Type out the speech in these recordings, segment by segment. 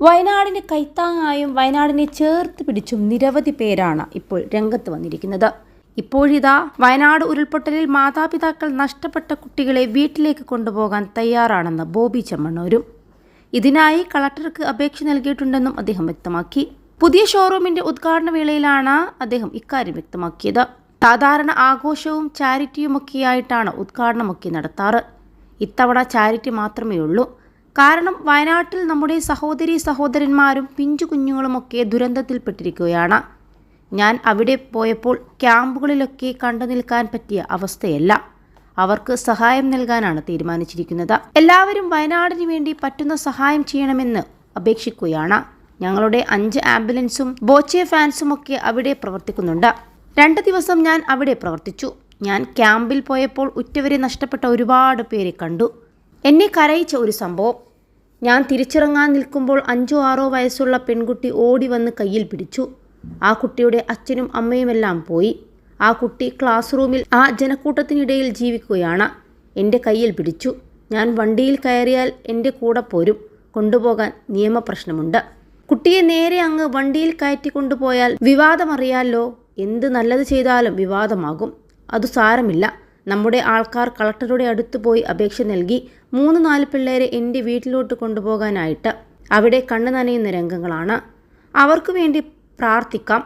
വയനാടിന് കൈത്താങ്ങായും വയനാടിനെ ചേർത്ത് പിടിച്ചും നിരവധി പേരാണ് ഇപ്പോൾ രംഗത്ത് വന്നിരിക്കുന്നത്. ഇപ്പോഴിതാ വയനാട് ഉരുൾപൊട്ടലിൽ മാതാപിതാക്കൾ നഷ്ടപ്പെട്ട കുട്ടികളെ വീട്ടിലേക്ക് കൊണ്ടുപോകാൻ തയ്യാറാണെന്ന് ബോബി ചെമ്മണ്ണൂരും. ഇതിനായി കളക്ടർക്ക് അപേക്ഷ നൽകിയിട്ടുണ്ടെന്നും അദ്ദേഹം വ്യക്തമാക്കി. പുതിയ ഷോറൂമിന്റെ ഉദ്ഘാടന വേളയിലാണ് അദ്ദേഹം ഇക്കാര്യം വ്യക്തമാക്കിയത്. സാധാരണ ആഘോഷവും ചാരിറ്റിയുമൊക്കെയായിട്ടാണ് ഉദ്ഘാടനമൊക്കെ നടത്താറ്. ഇത്തവണ ചാരിറ്റി മാത്രമേ ഉള്ളൂ. കാരണം വയനാട്ടിൽ നമ്മുടെ സഹോദരീ സഹോദരന്മാരും പിഞ്ചു കുഞ്ഞുങ്ങളുമൊക്കെ ദുരന്തത്തിൽപ്പെട്ടിരിക്കുകയാണ്. ഞാൻ അവിടെ പോയപ്പോൾ ക്യാമ്പുകളിലൊക്കെ കണ്ടു നിൽക്കാൻ പറ്റിയ അവസ്ഥയല്ല. അവർക്ക് സഹായം നൽകാനാണ് തീരുമാനിച്ചിരിക്കുന്നത്. എല്ലാവരും വയനാടിന് വേണ്ടി പറ്റുന്ന സഹായം ചെയ്യണമെന്ന് അപേക്ഷിക്കുകയാണ്. ഞങ്ങളുടെ 5 ആംബുലൻസും ബോച്ചെ ഫാൻസുമൊക്കെ അവിടെ പ്രവർത്തിക്കുന്നുണ്ട്. 2 ദിവസം ഞാൻ അവിടെ പ്രവർത്തിച്ചു. ഞാൻ ക്യാമ്പിൽ പോയപ്പോൾ ഉറ്റവരെ നഷ്ടപ്പെട്ട ഒരുപാട് പേരെ കണ്ടു. എന്നെ കരയിച്ച ഒരു സംഭവം, ഞാൻ തിരിച്ചിറങ്ങാൻ നിൽക്കുമ്പോൾ 5-6 വയസ്സുള്ള പെൺകുട്ടി ഓടി വന്ന് കയ്യിൽ പിടിച്ചു. ആ കുട്ടിയുടെ അച്ഛനും അമ്മയുമെല്ലാം പോയി. ആ കുട്ടി ക്ലാസ് റൂമിൽ ആ ജനക്കൂട്ടത്തിനിടയിൽ ജീവിക്കുകയാണ്. എൻ്റെ കയ്യിൽ പിടിച്ചു. ഞാൻ വണ്ടിയിൽ കയറിയാൽ എൻ്റെ കൂടെ പോരും. കൊണ്ടുപോകാൻ നിയമപ്രശ്നമുണ്ട്. കുട്ടിയെ നേരെ അങ്ങ് വണ്ടിയിൽ കയറ്റി കൊണ്ടുപോയാൽ വിവാദമറിയാലോ. എന്ത് നല്ലത് ചെയ്താലും വിവാദമാകും. അത് സാരമില്ല. നമ്മുടെ ആൾക്കാർ കളക്ടറുടെ അടുത്ത് പോയി അപേക്ഷ നൽകി 3-4 പിള്ളേരെ എൻ്റെ വീട്ടിലോട്ട് കൊണ്ടുപോകാനായിട്ട്. അവിടെ കണ്ണു നനയുന്ന രംഗങ്ങളാണ്. അവർക്ക് വേണ്ടി പ്രാർത്ഥിക്കാം.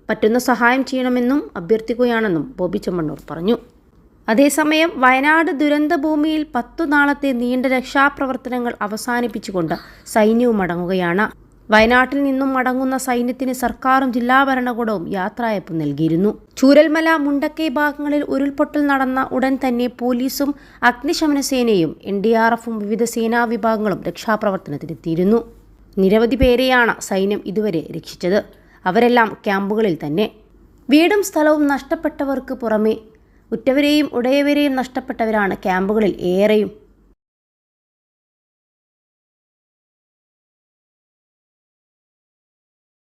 പറ്റുന്ന സഹായം ചെയ്യണമെന്നും അഭ്യർത്ഥിക്കുകയാണെന്നും ബോബി ചെമ്മണ്ണൂർ പറഞ്ഞു. അതേസമയം വയനാട് ദുരന്ത ഭൂമിയിൽ 10 നാളത്തെ നീണ്ട രക്ഷാപ്രവർത്തനങ്ങൾ അവസാനിപ്പിച്ചുകൊണ്ട് സൈന്യവും മടങ്ങുകയാണ്. വയനാട്ടിൽ നിന്നും മടങ്ങുന്ന സൈന്യത്തിന് സർക്കാരും ജില്ലാ ഭരണകൂടവും യാത്രയയപ്പ് നൽകിയിരുന്നു. ചൂരൽമല, മുണ്ടക്കൈ ഭാഗങ്ങളിൽ ഉരുൾപൊട്ടൽ നടന്ന ഉടൻ തന്നെ പോലീസും അഗ്നിശമന സേനയും NDRFും വിവിധ സേനാ വിഭാഗങ്ങളും രക്ഷാപ്രവർത്തനത്തിനെത്തിയിരുന്നു. നിരവധി പേരെയാണ് സൈന്യം ഇതുവരെ രക്ഷിച്ചത്. അവരെല്ലാം ക്യാമ്പുകളിൽ തന്നെ. വീടും സ്ഥലവും നഷ്ടപ്പെട്ടവർക്ക് പുറമെ ഉറ്റവരെയും ഉടയവരെയും നഷ്ടപ്പെട്ടവരാണ് ക്യാമ്പുകളിൽ ഏറെയും.